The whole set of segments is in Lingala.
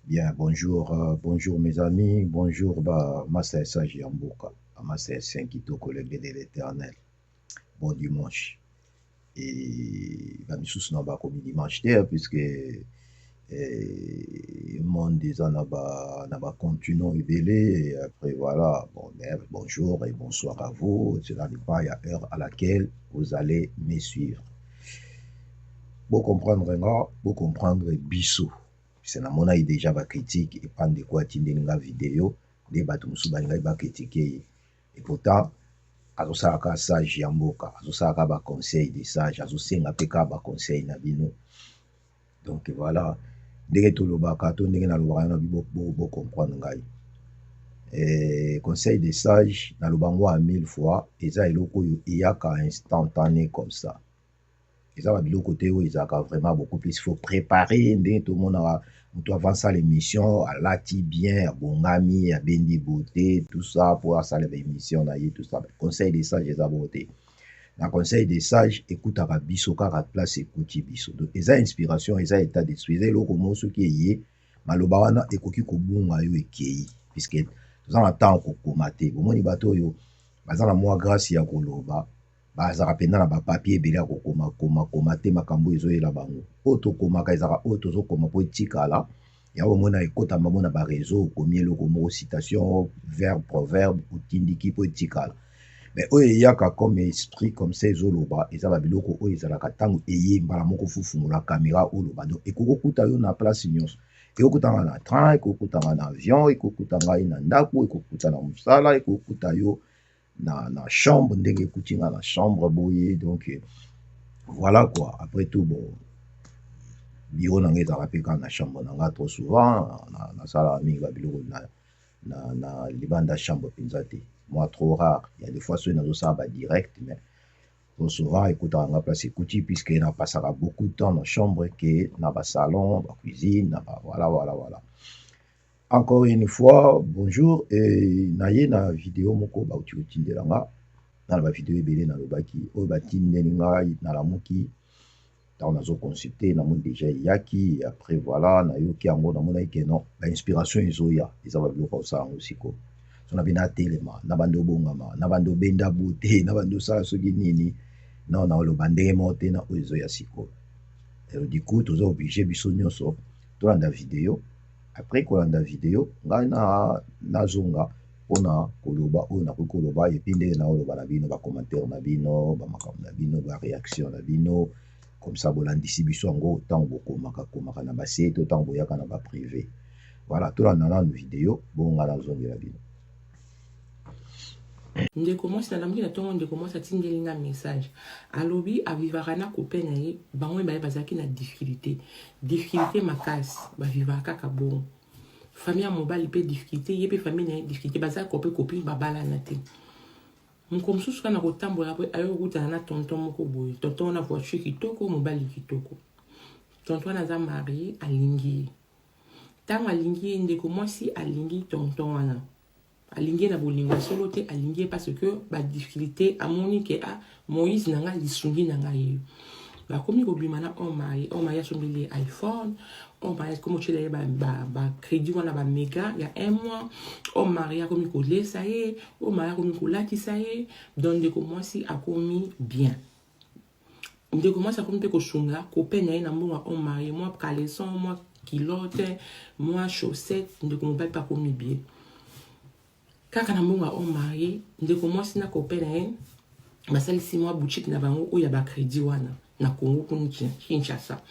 Bien, bonjour, bonjour mes amis, bonjour Master Sage Yamboka, Master 5 Kitoko, le bé de l'éternel. Bon dimanche. Et Misusu n'a pas comme dimanche terre, puisque le monde déjà n'a pas continué et après voilà, bon, bonjour et bonsoir à vous. Cela dépend à l'heure à laquelle vous allez me suivre. Pour comprendre, pour comprendre Bissou. C'est na mona déjà ba critique et pas de quoi tinde nga vidéo de batu musu balinga ba critiquer et pourtant azosalaka sage ya mboka azosalaka ba conseil de sage azosenga mpe kaka ba conseil na bino donc voilà ndenge tolobaka to ndenge nalobaka na bo comprendre ngai conseil de sage naloba ngo a 1000 fois eza eloko oyo eyaka instantané comme ça eza ba biloko te oyo ezalaka vraiment beaucoup plus faut préparer ndenge tomonaka moto avance à l'émission alati bien abongami abendi beauté tout ça pour asala ba émission na ye tout ça conseil des sages eza bongo te na conseil des sages ekutaka biso kaka place ekuti biso donc eza inspiration eza état d'esprit eza eloko moko soki eye maloba wana ekoki kobunga yo ekei puisque toza na ntango kokoma te bomoni bato oyo baza na mwa grâce ya koloba bazalaka mpenza na bapapier ebele ya kokoma te makambo oyo ezoyela bango oyo tokomaka ezalaka oyo tozokoma mpo etikala yango omona ekotama mona bareseau okomi eloko moko citation verbe proverbe otindiki mpo etikala mais oyo eyaka comme esprit comme ça ezoloba eza babiloko oyo ezalaka ntango eye mbala moko fufungola caméra oloba donc ekokokuta yo na place nyonso ekokutanga na train ekokutanga na avion ekokuta ngai na ndako ekokuta na mosala ekokuta yo na chambre ndenge ekuti nga na chambre boye donc voilà quoi après tout bon bureau na ngai ezalaka mpe kaka na chambre na ngai trop souvent nasalaka mingi babiloko na libanda chambre mpenza te moi trop rare il y a des fois soki nazosala badirect mais trop souvent ekutaka nga place ekuti puisque napasaka beaucoup de temps na chambre ke na basalon bacuisine na voilà encore une fois bonjour et naye na video moko bauti kotindela nga na bavideo ebele nalobaki oyo batindeli ngai nalamuki ntango nazoconsulte namoni déjà eyaki après voilà nayoki yango namonaki ke non bainspiration ezoya eza babiloko osala yango sikoyo so na bino atelema na bando obongama na bando obenda bote na bando osala soki nini non naoloba ndenge moko te na oyo ezoya sikoyo du coup toza oblige biso nyonso tolanda video après kolanda video ngai nazonga mpona koloba oyo nakoki koloba epuis ndenge naoloba na bino bacommentaire na bino bamakambo na bino baréaction na bino comme ça bolandisi biso yango ntango bokomaka na base to ntango boyaka na baprivé voilà tolanda nanu video bonga nazongela bino ndeko mwasi nalambuki na ntongo ndeko mwasi atindeli nga message alobi avivaka na copain na ye bango baye bazalaki na difficulté makasi bavivaka kaka bongo famille ya mobali mpe difficulté ye mpe famille na ye difficulté bazalaki kope babalana te moko mosusu kana kotambola mpe ayo kokutana na tonton moko boye tonton wana voiture kitoko mobali kitoko tonton wana aza marie alingi ye ntango alingi ye ndeko mwasi alingi tonton wana alingi na bolingo solo te alingi parce que ba difficulté amoni ke Moïse nanga lisungi nanga ye bakomi kobima na on mari asombeli iPhone on mari comme tu l'as ba crédit wana ba méga il y a un mois on mari akomi kolesa ye on mari akomi kolatisa ye donc ndeko mwasi akomi bien ndeko mwasi akomi pe kosunga copain na ye na mbongo on mari moi caleçon moi culotte moi chaussette ndeko mobali pa akomi bien kaka na mbongo on mari ndeko mwasi na copain na ye basalisi mwa boutique na bango oyo ya bakredi wana na Congo kuni Kinshasa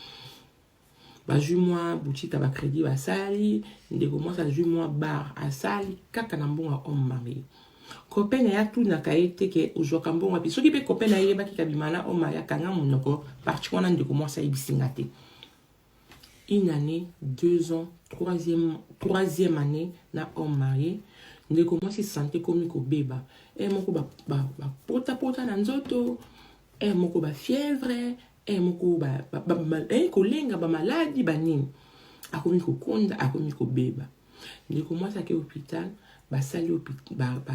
bazwi mwa boutique ya bakredi basali ndeko mwasi azwi mwa bar asali kaka na mbongo on mari copain na ye atunaka ye te ke ozwaka mbongo api soki mpe copain na ye yebaki kabima na on mari akanga monoko parti wana ndeko mwasi ayebisinga te une année 2 ans troisième année na on mari ndeko mwasi santé komi kobeba moko pota na nzoto moko fièvre moko kolenga maladie banini akomi kokonda akomi kobeba ndeko mwasi ake hôpital basali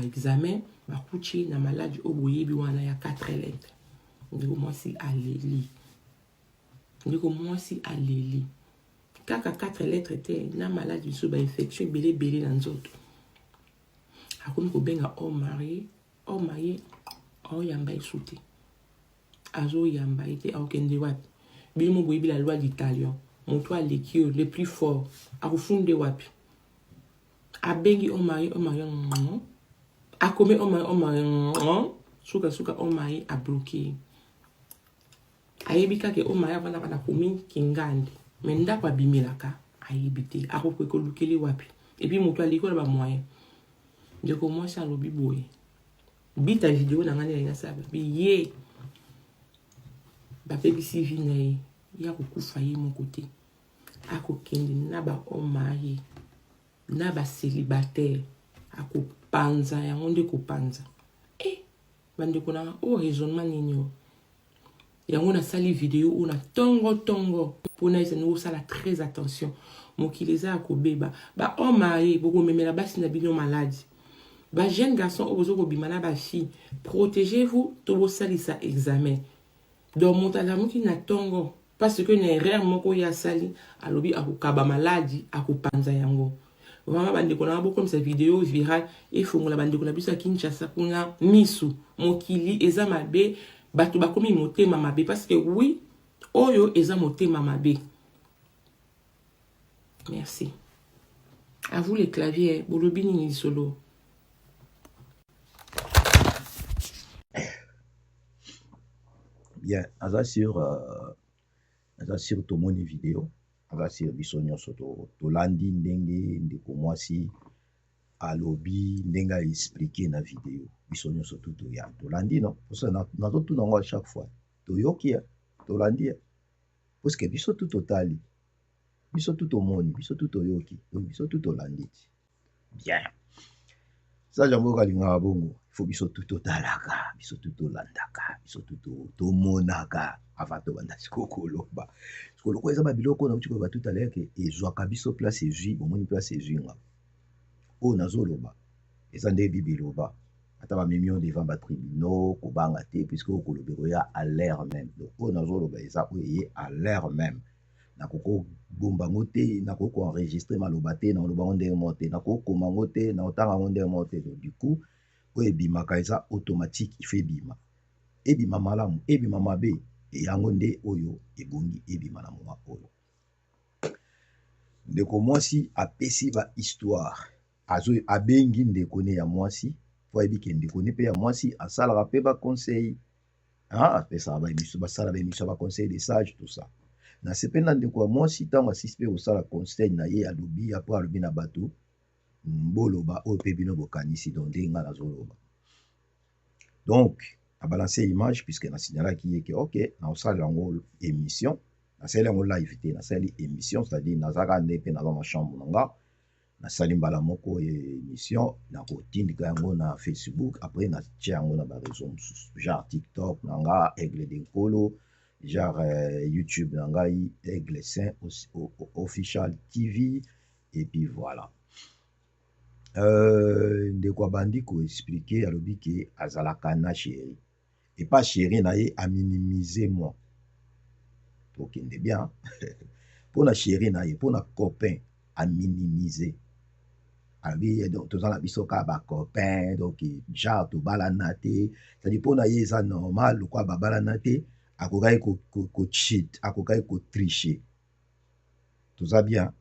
examen bakuti na maladie oyo boyebi wana ya 4 lettres ndeko mwasi aleli kaka 4 lettres te na maladie so ba infection belé na nzoto akomi kobenga homme marié aoyamba esu te azoyamba ye te aokende wapi bino mo boyebi la loi d'italien moto aleki oyo le plus fort akofunde wapi abengi homme marié akomi homme marié suka homme marié abloqué ayebi kaka homme marié avandaka na komi kingandi me ndako abimelaka ayebi te akokoki kolukeli wapi epuis moto aleki oyo na bamoyen ndeko mwasi alobi boye bita video na ngani na saba biye bapebisi vi na ye ya kokufa ye moko te akokende na ba homme marié na ba célibataire akopanza yango nde kopanza bandeko na o raisonnement nini o yango nasali video oyo na tongo mpona ezali osala très attention mokili eza ya kobeba ba homme marié bokomemela basi na bino maladi ba jeune garçon oyo bozokobima na bafille protégez-vous to bosalisa examen donc moto alamuki na tongo parce que na erreur moko oyo asali alobi akokaba maladi akopanza yango vraiment bandeko na bokomisa video viral efongola bandeko na biso ya Kinshasa kuna misu mokili eza mabe bato bakomi motema mabe parce que oui oyo eza motema mabe. Merci. À vous les claviers, bolobi nini solo. Bien, aza sur tomoni vidéo, aza sur biso nyonso tolandi ndenge ndeko mwasi alobi ndenge a expliqué na vidéo biso nyonso toya tolandi non parce que nazotuna yango à chaque fois toyoki tolandi parce que biso totali biso tomoni biso toyoki donc biso tolandi bien ça jambo kalingaka bongo faut biso totalaka biso tolandaka biso tomonaka avant tobanda sikokoloba sikoloko eza babiloko na uti koyeba tout à l'heure ke ezwaka biso place ezwi bomoni place ezwi nga oyo nazoloba eza nde bibi eloba ata bamemi oyo devant batribunaux kobanga te puisque oyo kolobeka oya à l'air même donc oyo nazoloba eza oyo eye à l'air même nakokobomba yango te nakokoenregistre maloba te naoloba yango ndenge moko te nakokoma yango te naotanga yango ndenge moko te donc du coup oyo ebimaka eza automatique ife ebima malamu ebima mabe yango nde oyo ebongi ebima na moma oyo ndeko mwasi apesi ba histoire abengi ndeko ne ya mwasi po ayebi ke ndeko ne mpe ya mwasi asalaka mpe baconseil apesaka baémission basala baémission ya baconseil de sage tout ça na sepeli na ndeko ya mwasi ntango asisi mpe kosala conseil na ye alobi apres alobi na bato boloba oyo mpe bino bokanisi donc ndenge nga nazoloba donc abalance image puisque nasignalaki ye ke ok naosala yango émission nasali yango live te nasali émission c'est-à-dire nazaka nde mpe naza na chambre na nga nasali mbala moko émission nakotindika yango na Facebook après natia yango na bareseau mosusu genre TikTok na nga Aigle de Nkolo genre YouTube na ngai Aigle Saint official TV et puis voilà ndeko abandi koexplike alobi ke azalaka na chéri et pas chéri na ye aminimiser moi tokende bien mpona chéri na ye mpona copain aminimiser alobi donc toza na biso kaka bacopain donc genre tobalana te c'est-à-dire mpona ye eza normal lokwa babalana te akokaki kocheat akokaki kotriche toza bien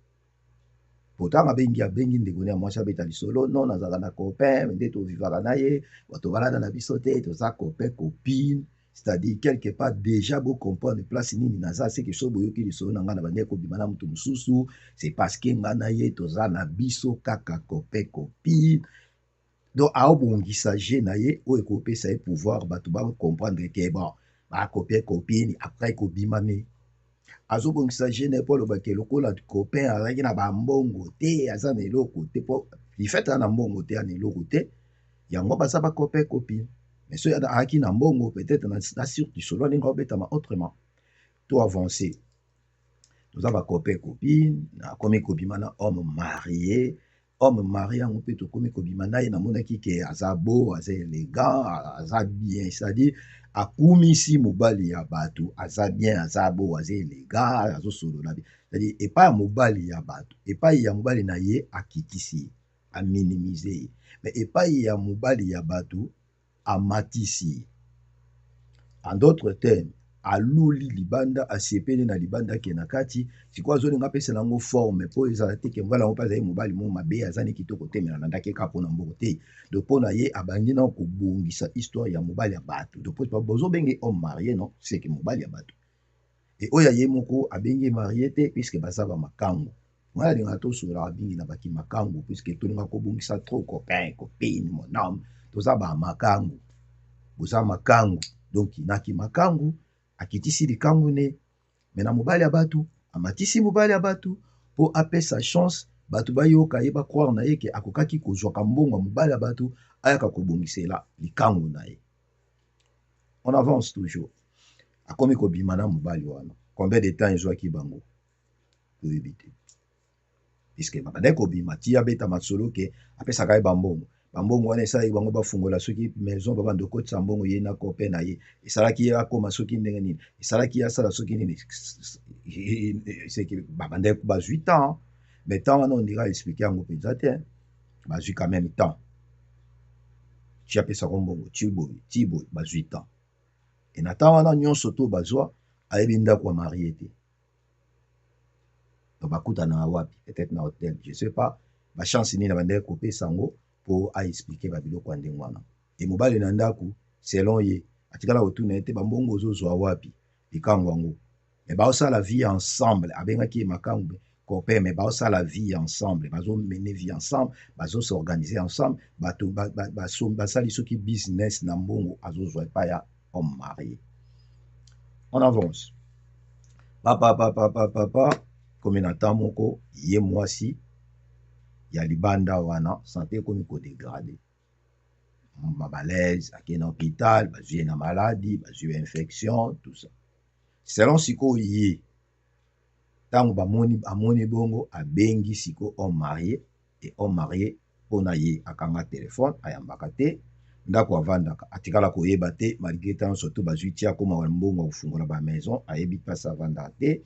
pourtant abengi ndeko ne ya mwasi abeta lisolo non nazalaka na copain nde tovivaka na ye tobalana na biso te toza copain copine c'est-à-dire quelque part déjà bocomprendre place nini naza seke so boyoki lisolo na ngai na bandeki kobima na moto mosusu c'est parce que ngai na ye toza na biso kaka copain copine donc aobongisa je na ye oyo ekopesa ye pouvoir bato bacomprendre ke bon bacopain copine après kobima ne azobongisa jeune po lobake lokola copain azalaki na bambongo te aza na eloko te po lifete aza na mbongo te ana eloko te yango baza bacopain copine mais soki azalaki na mbongo peut-être na sur lisolo ndenge obetama autrement to avancé toza bacopain copine nakomi kobima na homme marié yango mpe tokomi kobima na ye namonaki ke aza beau aza élégant aza bien c'est-à-dire akumisi mobali ya bato aza bien aza bo aza elega azosolola bien, c'est-à-dire epai ya mobali ya bato epai ya mobali na ye akitisi ye aminimize ye, me epai ya mobali ya bato amatisi ye. En d'autres termes, aluli libanda asepeli na libanda ke na kati sikoyo azolinga apesela yango forme mpo ezala te ke mobali yango mpe azali mobali mo mabe aza ne kitoko te me alandaki kaka mpona mbongo te. Donc mpo na ye abandi na kobongisa histoire ya mobali ya bato, donc bozobenge homme marié non seke mobali ya bato e oyo ye moko abengi marié te puisque baza bamakangu. Ngai alingaka tosolola abingi na baki makangu puisque tolinga kobongisa trop copain copine mon homme toza bamakangu, boza makangu. Donc naki makangu akitisi likangu ne me na mobali ya bato amatisi mobali ya bato mpo apesa chance bato bayoka ye bacroire na ye ke akokaki kozwaka mbongo ya mobali ya bato ayaka kobongisela likangu na ye. On avance toujours. Akomi kobima na mobali wana combien de temps ezwaki bango toyebi te, puisque babandaki kobima ti abeta masolo ke apesaka ye bambongo. Bambongo wana esalaki bango bafungola soki maison babanda okotisa mbongo ye na copain na ye, esalaki ye akoma soki ndenge nini, esalaki ye asala soki nini, seki babandaki bazwi temps, mais temps wana ondira explike yango mpenza te, bazwi quand même temps, ti apesaka mbongo ti boye bazwi temps. E na temps wana nyonso to bazwa ayebi ndako ya marie te, donc bakutana wapi, peut-être na hotel, je sais pas bachance nini abandaki kopesa yango mpo aexplike babiloko ya ndenge wana. E mobali na ndako selon ye atikala kotuna ye te bambongo ozozwa wapi likango yango, me baosala vie ensemble, abengaki ye makangu copain, me baosala vie ensemble, bazomene vie ensemble, bazosorganize ensemble, bato basali soki business na mbongo azozwa epai ya homme marié. On avance. Papa komi na temps moko ye mwasi ya libanda wana santé ekomi kodegrade, mabalaise akei na hôpital bazwi ye na maladie bazwi ye infection tout ça. Selon sikoyo ye ntango amoni bongo abengi sikoyo homme marié, e homme marié mpona ye akanga telefone ayambaka te, ndako avandaka atikala koyeba te, malgré ntango surtout bazwi ti akoma mbongo ya kofungola bamaison ayebi mpasi avandaka te,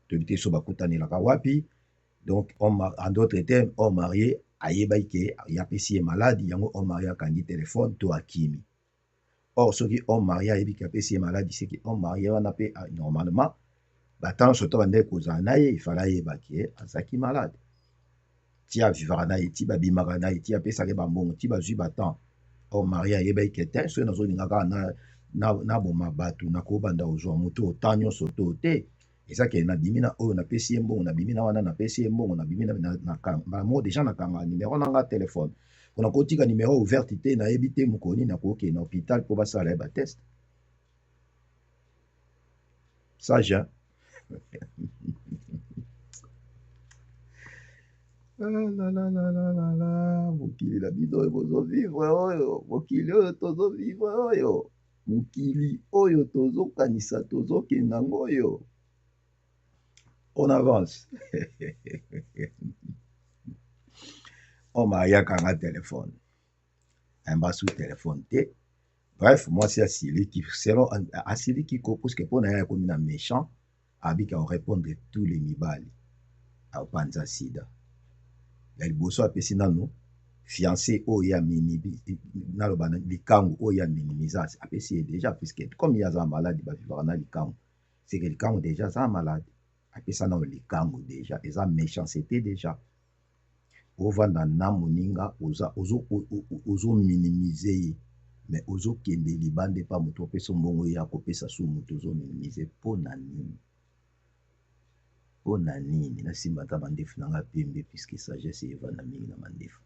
toyebi te so bakutanelaka wapi. Donc en d'autres termes homme marié ayebaki ke yapesi ye maladi yango homme marié akangi telefone to akimi. Or soki homme marié ayebi ke apesi ye maladi seki homme marié wana mpe normalement batango surtout bandeki kozala na ye ifala ayeba ke azalaki malade, ti avivaka na ye, ti babimaka na ye, ti apesaki bambongo, ti bazwi batemps. Homme marié ayebaki ke te soki nazolinga kaka naboma bato nakobanda kozwa moto otan nyonso to te, eza ke nabimi na oyo napesi ye mbongo, nabimi na wana napesi ye mbongo, nabimi bango deja nakanga nimero nanga telefone mpona kotika nimero ouverte te, nayebi te mokoni nakokende na hôpital mpo basala ye bateste. Sage, hein? Mokili na bino oyo bozovivre oyo, mokili oyo tozovivre oyo, mokili oyo tozokanisa tozokenda yango oyo. On avance. Homme ayakanga telefone ayamba su telefone te, bref mwasi asiliki selon asiliki ko puisque mpona ye akomi na méchant abika orépondre tous les mibali apanza sida ya liboso apesi nano fiancé oyo ya naloba likangu oyo ya minimisasi apesi ye déjà, puisque comme ye aza maladi bavivaka na likangu, c'est que likangu déjà aza maladi apesa nano likangu déjà eza méchanceté déjà. Ovanda na moninga ozominimize ye, mais ozokende libanda epa moto opesa mbongo ye akopesa su moto ozominimize mpo na nini? Mpo na nini? Nasimba ata mandefu nanga pembe puisque sagesse evanda mingi na mandefu.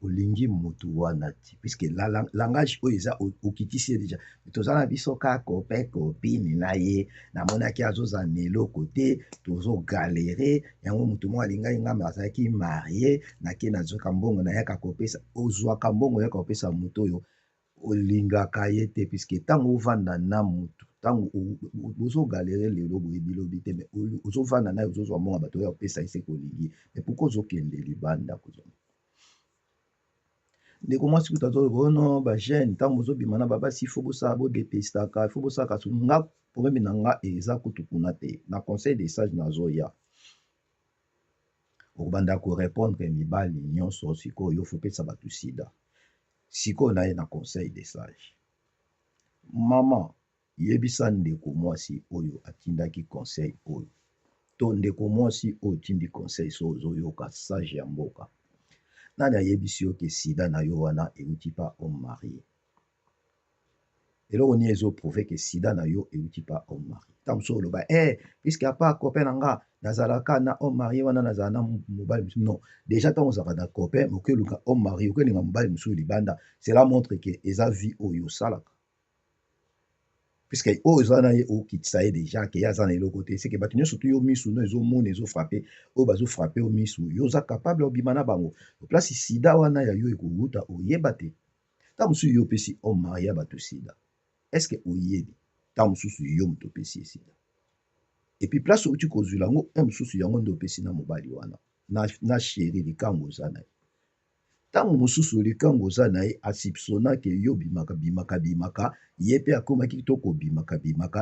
Olingi motu wana ti puisque langage oyo eza okitisi ye déjà, toza na biso kaka copain copine na ye namonaki azozala na eloko te tozogalere yango motu moko alingai ngambe azalaki marie nake nazwaka mbongo nayaka kopesa, ozwaka mbongo oyaka kopesa motu oyo olingaka ye te, puisque ntango ovanda na motu ntango ozogalere lelo boye bilobi te, mais ozovanda naye ozozwa mbongo bato oyo kopesa ye seki olingi, mais pourquoi ozokende libanda kozwa ndeko mwasi kuta azoloba ono bagene ntango bozobima na babasi fo bosala bodepestaka fo bosalaka so nga probleme na nga eza kutu kuna te na conseil de sage nazoya okobanda korépondre mibali nyonso sikoyo yo fopesa bato sida sikoyo naye na conseil de sage mama yebisa ndeko mwasi oyo atindaki conseil oyo to ndeko mwasi oyo tindi conseil so ozoyoka sage ya mboka nani ayebisi yo ke sida na yo wana euti pa homme marié eloko nini ezoprouve ke sida na yo euti pa homme marié ntango mosusu oloba puiske apa copain na nga nazalaka na homme marié wana nazala na mobali mosusu non déjà ntango ozalaka na copain okeluka homme marié okelinga mobali mosusu libanda cela montre ke eza vie oyo osalaka puisque oyo oza na ye okitisa ye déjà ke ye aza na eloko te seke bato nyonso to yo misu no ezomona ezofrape oyo bazofrape yo misu yo oza capable obima na bango place sida wana ya yo ekowuta oyeba te ntango mosusu yo opesi homme marié ya bato sida estce oyebi ntango mosusu yo moto opesi ye sida epuis place outi kozwila yango mosusu yango nde opesi na mobali wana na sheri likambo oza na ye ntango mosusu likambo oza na ye asipsonake yo bimaka ye mpe akomaki to kobimaka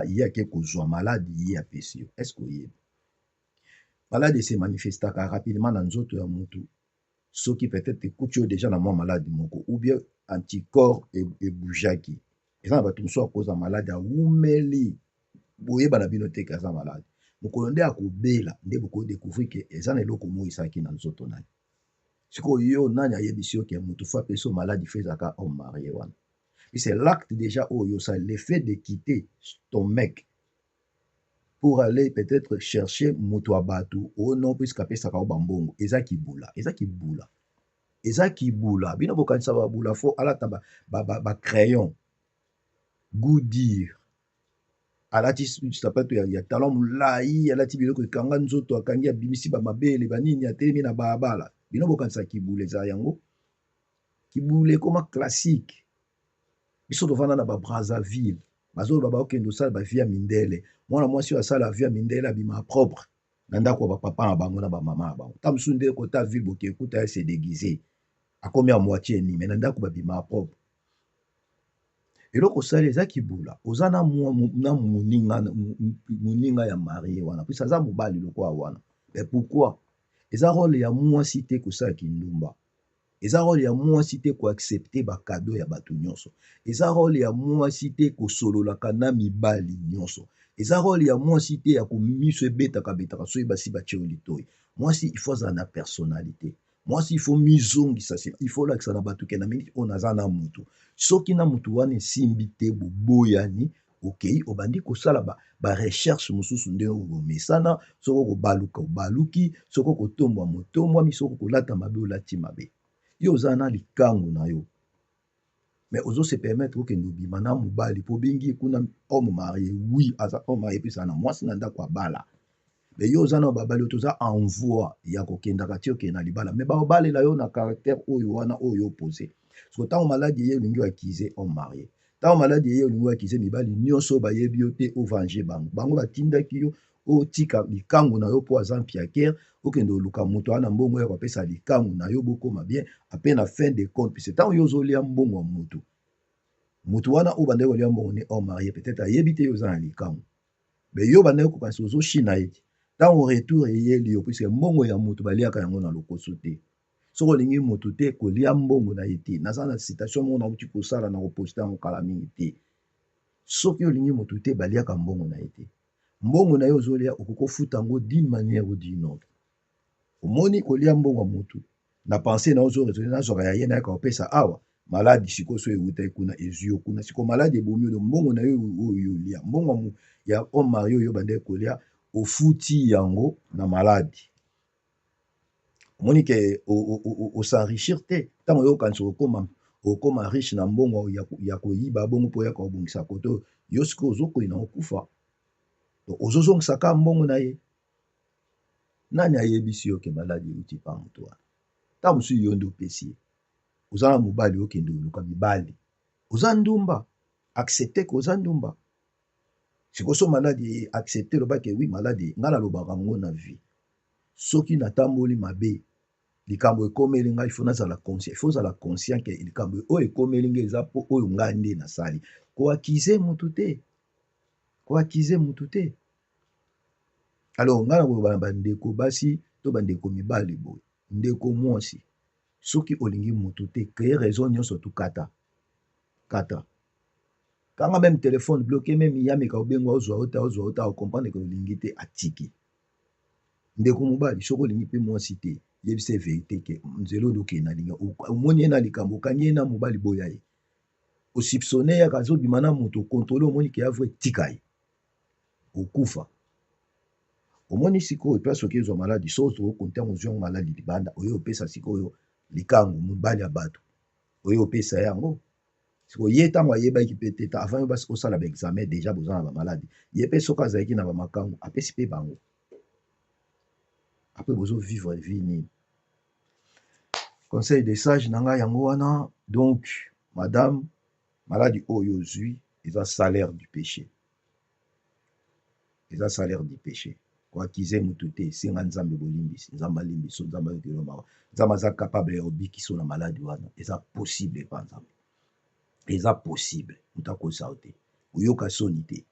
ye ake kozwa maladi ye apesi yo estce oyebi maladi esemanifestaka rapidement na nzoto ya motu soki peut-être ekuti yo déjà na mwa maladi moko ou bien anticorps ebujaki eza na bato mosusu akoza maladi awumeli boyeba na bino te ke aza maladi mokolo nde akobela nde bokodécouvrir ke eza na eloko moyisaki na nzoto na ye sikoyo yo nani ayebisi yo ke motu fo apesi yo maladi fo ezalaka homme marié wana c'est l'acte déjà oyo ça le fait de quitter ton mec pour aller peut-être chercher moto ya bato oyo non puisque apesaka yo bambongo eza kibula bino bokanisa babula fo alata bacrayon goudir alati sapato ya talon molai alati biloko ekanga nzoto akangi abimisi bamabele banini atelemi na balabala bino bokanisa kibula eza yango kibula ekoma classique biso tovanda na babrazzaville bazoloba baokende osala bavie ya mindele mwana mwasi oyo asala vie ya mindele abima propre na ndako ya bapapa na bango na bamama na bango ntango mosusu nde kota ville boke ekuta ye se déguisé akomi ya moitié enime na ndako babima propre eloko osali eza kibula oza na moninga ya marie wana puisi aza mobali lokola wana mais pourquoi eza role ya mwasi te kosala kindumba eza role ya mwasi te koaccepte bakado ya bato nyonso eza role ya mwasi te kosololaka na mibali nyonso eza role ya mwasi te ya komiso ebetaka soki basi batie yo litoi mwasi ifo azala na personnalité mwasi ifo mizongisa ifo olakisa na bato ke na mingi oyo naza na mutu soki na mutu wana esimbi te boboyani okei obandi kosala barecherche mosusu nde omesana soki okobaluka obaluki soki okotombwa motombwami soki okolata mabe olati mabe yo oza na likangu na yo mais ozose permettre okende obima na mobali mpo bengi kuna homme marié oui aza homme marié mpesa na mwasi na ndako abala mais yo oza na babali oyo toza envoi ya kokendaka ti okende na libala mais baobalela yo na caractère oyo wana oyo opose so ntango maladi eye olingi oakize homme marié ntango maladi eye olingi oakize mibali nyonso bayebi yo te ovange bango batindaki yo otika likangu na yo mpo aza mpiakere okende oluka moto wana mbongo ya kopesa likangu na yo bokoma bien ape na fin de compte pise ntango yo ozolia mbongo ya motu wana oyo bandeki kolia mbongo ne homme marié peut-être ayebi te yo oza na likangu mais yo bandeki kokanisa ozoshina ye ti ntango retour eyeli yo puiske mbongo ya motu baliaka yango na lokoso te soki olingi motu te kolia mbongo na ye te naza na citation moko nauti kosala na koposte yango kala mingi te soki olingi motu te baliaka mbongo na ye te mbongo na ye ozolia okokofuta yango d'une manière ou d'une autre omoni kolia mbongo ya motu na pensée na ozoresone nazwaka ya ye nayaka kopesa awa maladi sikoyo so ewutai kuna ezwi yo kuna sikoyo maladi ebomi oyo mbongo na yo oyo olia mbongo ya homme marié oyo bandeki kolia ofuti yango na maladi omoni ke osenrichir te ntango yo okanisa okoma riche na mbongo ya koyiba bongo mpo oyaka kobongisa koto yo sikoyo ozokoyina okufa ozozongisaka mbongo na ye nani ayebisi yo ke maladi euti pa moto wana ntango mosusu yo nde opesi ye oza na mobali okende oluka mibali oza ndumba accepte ke oza ndumba sikoyo so maladi accepte lobaki wi maladi ngai nalobaka ngo na vie soki natamboli mabe likambo ekomeli ngai, il faut nazala conscient, il faut zala conscient ke likambo oyo ekomeli ngai eza po oyo ngai nde nasali. Koakize mutu te, koakize mutu te. Alors ngai nakoloba na bandeko basi to bandeko mibali boye, ndeko mwasi soki olingi mutu te, kreye raison nyonso tukata kata kanga même téléphone bloqué, même yameka obengwa ozwa ota okomprendre ke olingi te atiki. Ndeko mobali soki olingi mpe mwasi te, yebisa vérité ke nzela oyo okende na linga omoni ye na likambo okangi ye na mobali boya ye osipsone yaka azobima na moto okontrole omoni ke avre tika ye okufa. Omoni sikoyo place oki ezwa maladi soki okontango ozwa maladi libanda oyo opesa sikoyo likango mobali ya bato oyo opesa yango sikoyo ye ntango ayebaki mpe te avant yo basi osala baexamen déjà boza na bamaladi ye mpe soki azalaki na bamakango apesi mpe bango apres bozovivre vie nini. Conseil de sage na ngai yango wana. Donc madame, maladi oyo ozwi eza salaire du péché, eza salaire du péché. Koakize mutu te, senga nzambe bolimbisi, nzambe alimbiso, nzambe ayokelo mawa, nzambe aza capable ya obikiso na maladi wana. Eza possible pa nzambe, eza possible. Mutu akosa yo te, oyoka soni te.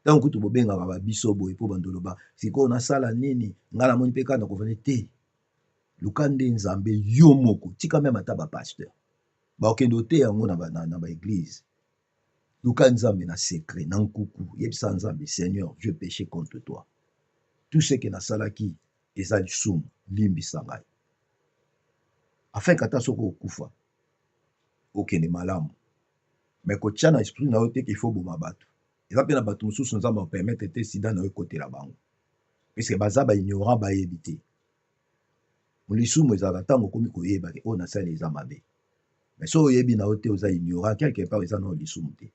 Ntango kutu bobengaka babiso boye mpo bandoloba sikoyo nasala nini ngai namoni mpe kaka nakovane te. Luka nde nzambe yo moko, tika meme ata bapasteur bakokende ote yango na baeglise. Luka nzambe na secret na nkuku, yebisa nzambe Seigneur, je péché contre toi, tout ce que nasalaki eza lisumu, limbisa ngai afin kata soki okufa okende malamu. Mais kotia na esprit na yo te qu'il faut boma bato. Eza mpe na bato mosusu nzambe apermettre te sida na yo ekotela bango puisque baza baignorant bayebi te. Lisumu ezalaka ntango okomi koyeba ke oyo nasali eza mabe. Mais so oyebi na yo te oza ignorant quelque part eza na yo lisumu te.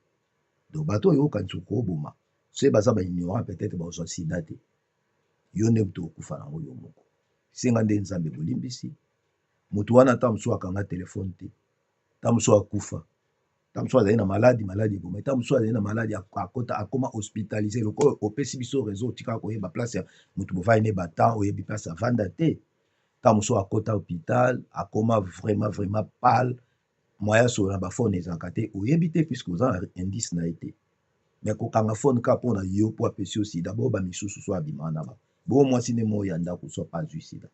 Donc bato oyo okanisi okoboma so baza baignorant peut-être bazwa sida te, yo nde moto okufa nango yo moko. Senga nde nzambe bolimbisi moto wana ntango mosusu akanga telefone te, ntango mosusu akufa, ntango mosusu azali na maladi eboma, ntango mosusu azali na maladi akoma hospitalisé lokola opesi biso réseau otika koyeba place ya moto bovai ne batan oyebi place avanda te. Ntango mosusu akota hôpital akoma vraiment pâle, moya solo na bafone ezalaka te oyebi te puisque oza na indice na ye te. Mais kokanga fone kaka mpona yo mpo apesi yo sida bo bamisusu so abima na ba bo mwasi nde moya ndako so azwi sida.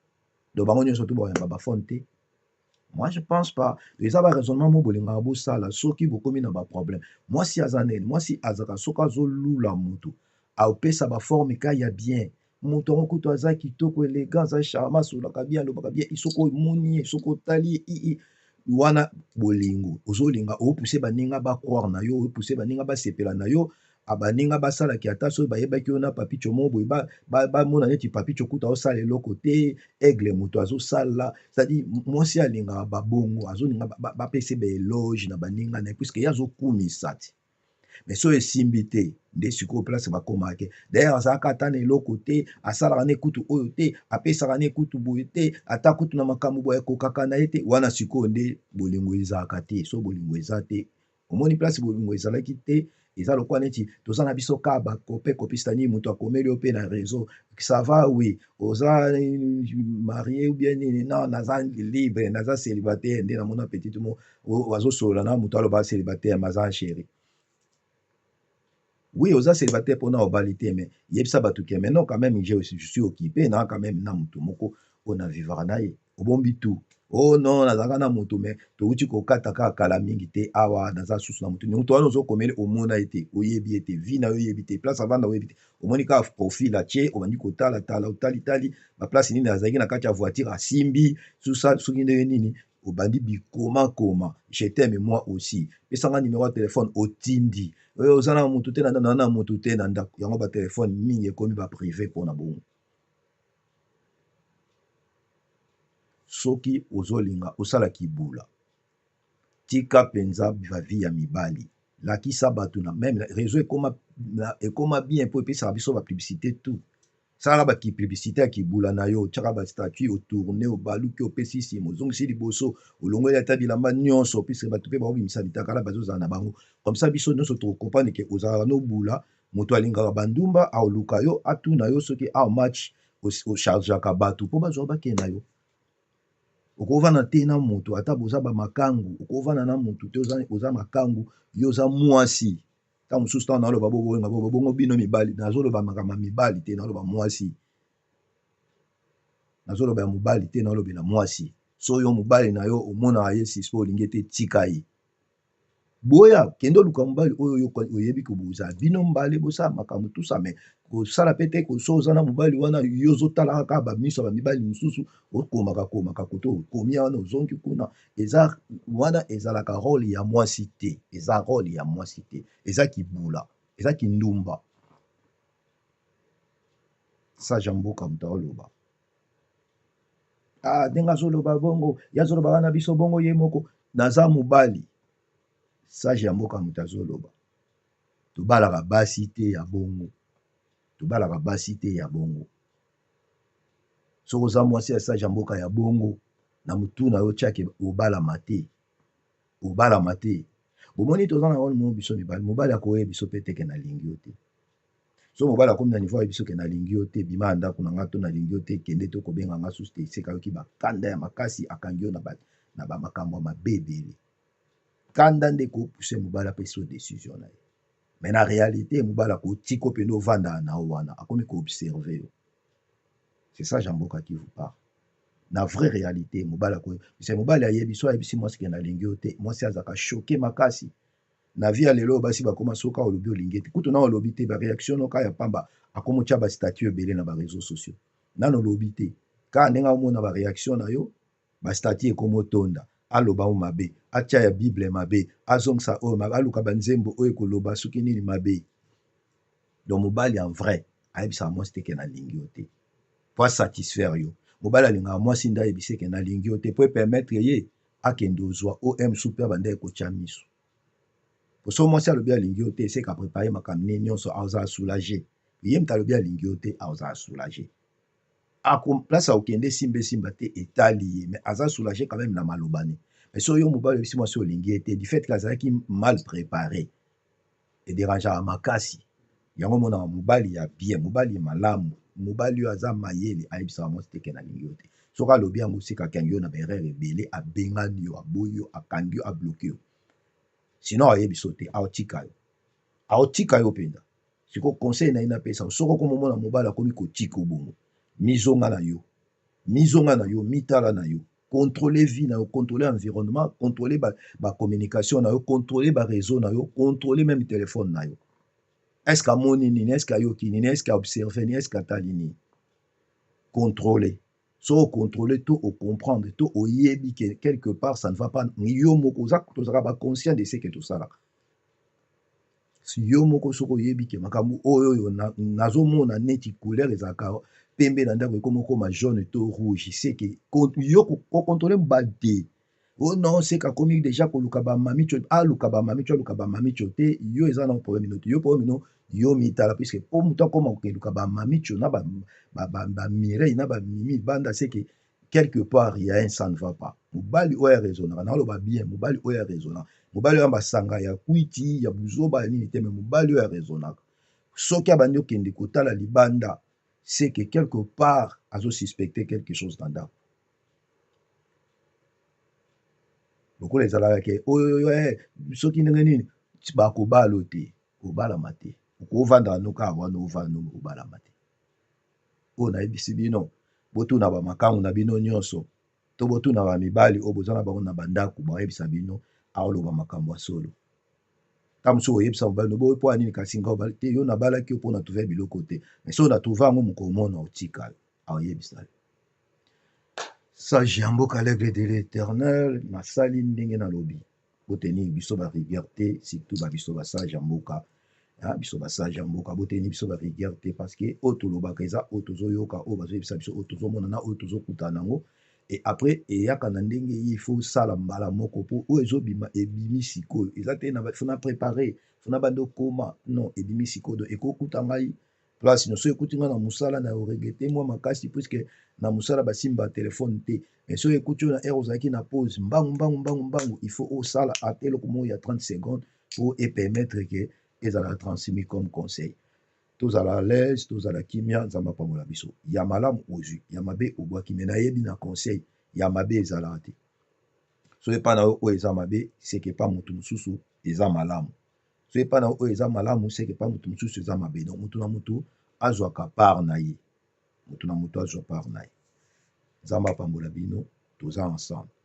Donc bango nyonso to bayamba bafone te. Moi je pense pas eza ba raisonnement mo bolingaka bosala soki bokomi na baproblème. Mwasi aza nene, mwasi azaka soki azolula motu aopesa baforme ka ya bien, moto yango kutu aza kitoko élégant, aza charmant, asolaka bien, alobaka bien, isoko omoni ye soko otali ye wana bolingo ozolinga opuse baninga bakroire na yo, opuse baninga basepela na yo, abaninga basalaki ata soki bayebaki yo na papicho mo boye bamona neti papicho kuta osala eloko te, aigle moto azosala, c'est-à-dire mwasi alingaka babongo azolinga bapese baeloge na baninga na ye puisque ye azokumisa ti. Mais so esimbi te nde sikoyo place bakomaka d'ailleurs azalaka ata na eloko te, asalaka na ekutu oyo te, apesaka na ekutu boye te, ata kutu na makambo boye ekokaka na ye te, wana sikoyo nde bolingo ezalaka te. So bolingo eza te, omoni place bolingo ezalaki te, eza lokola neti toza na biso kaka bakope kopistani moto akomeli yo mpe na réseau ça va oui oza marié ou bien nini non naza libre naza célibataire nde namona petite mo azosolola na moto aloba célibataire maza chéri. Oui, oza célibataire pour na obali te, mais yebisa bato ke maintenant quand même je suis occupé na quand même na moto moko on a vivre na ye obombi tout. Oh non nazaka na moto mais touti kokata kaka kala mingi te awa naza susu na moto moto wana ozokomeli omona ete oyebi ete vi na yo oyebi te place avanda oyebi te omoni kaka profil atie obandi kotala tala otalitali baplace nini azalaki na kati ya voiture asimbi soki ndenge nini obandi bikoma je t'aime moi aussi pesanga numéro ya téléphone otindi oyo oza na moto te na moto te na ndako yango batelefone mingi ekomi baprivé mpona bongo. Soki ozolinga osalaki bula tika mpenza bavi ya mibali lakisa bato na meme réseau ekoma bien mpo epesaka biso bapublicité tout salaka bakipiblicité ya kibula na yo otiaka bastatut otourne obaluki opesi nsima ozongisi liboso olongoli ata bilamba nyonso puisque bato mpe baobimisa bitakala bazozala na bango comme ça biso nyonso tokokomprendre ke ozalaka nobula moto alingaka bandumba aoluka yo atuna yo soki ao match ochargeaka bato mpo bazwa bakende na yo. okovanda te na moto ata boza bamakangu okovanda na moto te oza makangu yo oza mwasi ta mosusu ntango naloba bongo bino mibali nazoloba makambo ya mibali te naloba mwasi nazoloba ya mobali te nalobela mwasi so yo mobali na yo omonaka ye sispo olingi ete tika ye boya kende oluka mobali oyo oyebi koboza bino mbale bosala makambo tusa me kosala pe te so oza na mobali wana yo ozotalaka kaka bamiso ya bamibali mosusu okomaka koto okomi wana ozongi kuna eza wana ezalaka role ya mwasi te eza role ya mwasi te eza kibula eza kindumba sage mboka moto oloba ndenge azoloba bongo ye azoloba wana biso bongo ye moko naza mobali sage ya mboka moto azoloba tobalaka basi te ya bongo tobalaka basi te ya bongo soki oza mwasi ya sage ya mboka ya bongo na motu na yo tiake obalama te bomoni toza na role mo biso mibali mobali akoyeba biso mpe teke nalingi yo te so mobali akomi na niveau ya biso ke nalingi yo te bima ya ndako na nga to nalingi yo te kende to kobenga nga susu te esika yoki bakanda ya makasi akangi yo na bamakambo ya mabe ebele kanda nde kopuse mobali apesi yo décision na ye me na réalité mobali akotika opende ovanda na yo wana akomi koobserve yo c'est ça jamboka qui vous parle na vraie réalité mobali akomi mobali ayebi so ayebisi mwasi ke nalingi yo te mwasi azalaka choke makasi na vie ya lelo basi bakoma soka olobi olingi te kutu na olobi te baréaction noka ya pamba akoma otya bastatut ebele na baréseau sociaux nano olobi te kaka ndenge omona baréaction na yo bastatut ekoma otonda aloba o mabe atya ya bible mabe azongisa oyo mabe aluka banzembo oyo ekoloba soki nini mabe donc mobali en vrai ayebisaka mwasi te ke nalingi yo te po asatisfaire yo mobali alingaka mwasi nde ayebisi ke nalingi yo te po epermettre ye akende ozwa om su mpe banda ekotya miso so mwasi alobi alingi yo te eseka prépare makambo nini nyonso aza asoulage ye moto alobi alingi yo te aza asoulage place akokende simba te etali ye mais aza soulage quand même na maloba ne mais so yo mobali oyebisi mwasi olingi ye te du fait ke azalaki mal préparé ederangeaka makasi yango monaka mobali ya bien mobali malamu mobali oyo aza mayele ayebisaka mwasi te ke nalingi yo te soki alobi yango sika akangi yo na baerreur ebele abengani yo aboyi yo akangi yo abloke yo sinon ayebi so te aotika yo mpenza siko conseil na ye napesa soki okomomona mobali akomi kotika obongo mizonga na yo mitala na yo contrôler vie na yo contrôler environnement contrôler communication na yo contrôler réseau na yo contrôler même téléphone na yo est-ce que amoni nini est-ce que ayoki nini est-ce que aobserve nini est-ce que atali nini contrôler so contrôler to comprendre to oyebi que quelque part ça ne va pas yo moko tozaka ba conscient de ce que tosalaka si yo moko soko oyebi ke makambo oyo nazomona neti couleur ezalaka pembe na ndako ekoma okoma jaune to rouge c'est que yo kocontrôle mobali te o non c'est kakomi déjà koluka bamamicho aluka bamamicho te yo eza na problème no te yo problème no yo mitala puisque po moto akoma kokeluka bamamicho na bamireille na bamimi banda c'est que quelque part il y a un ça ne va pas mobali oyo raisonnaka naloba bien mobali oyo raisonnaka mobali oyo basanga ya kwiti ya buzoba ya nini te me mobali oyo raisonnaka soki abandi okende kotala libanda c'est que quelque part azosuspecte quelque chose na ndako lokola ezalaka ke oyo soki ndenge nini bakobala te kobalama te okovandaka no kaka wana ovanda obalama te oyo nayebisi bino botuna bamakangu na bino nyonso to botuna bamibali oyo boza na bango na bandako bayebisa bino aoloba makambo ya solo ta mosusu oyebisa mobali no boyo mpo ya nini kasi nga te yo nabalaki yo mpo na trouve biloko te mais so na trouve yango moko omona otika aoyebisa sage ya mboka l'aigle de l'éternel nasali ndenge nalobi boteni biso barigueur te surtout babiso basage ya mboka biso basage ya mboka boteni biso barigueur te parce que oyo tolobaka eza oyo tozoyoka oyo bazoyebisa biso oyo tozomona na oyo tozokutana nango et après eyaka na ndenge ye il faut sala mbala moko mpo oyo ezobima ebimi sikoyo eza te fona préparer fona bande okoma non ebimi sikoyo donc ekokuta ngai place nyonso ekuti ngai na mosala na oregrete mwa makasi puisque na mosala basimba telefone te mais so ekuti oyo na aire ozalaki na pause mbangu il faut osala ata eloko moko ya 30 secondes pour epermettre ke ezalaka transmis comme conseil tozala à l'aise tozala kimia nzambe apambola biso ya malamu ozwi ya mabe obwaki me nayebi na conseil ya mabe ezalaka te. So epa na oyo eza mabe seke pa motu mosusu eza malamu. So epa na oyo eza malamu seke pa motu mosusu eza mabe. Donc motu na motu azwaka part na ye. Motu na motu azwa part na ye. Nzambe apambola bino, toza ensemble.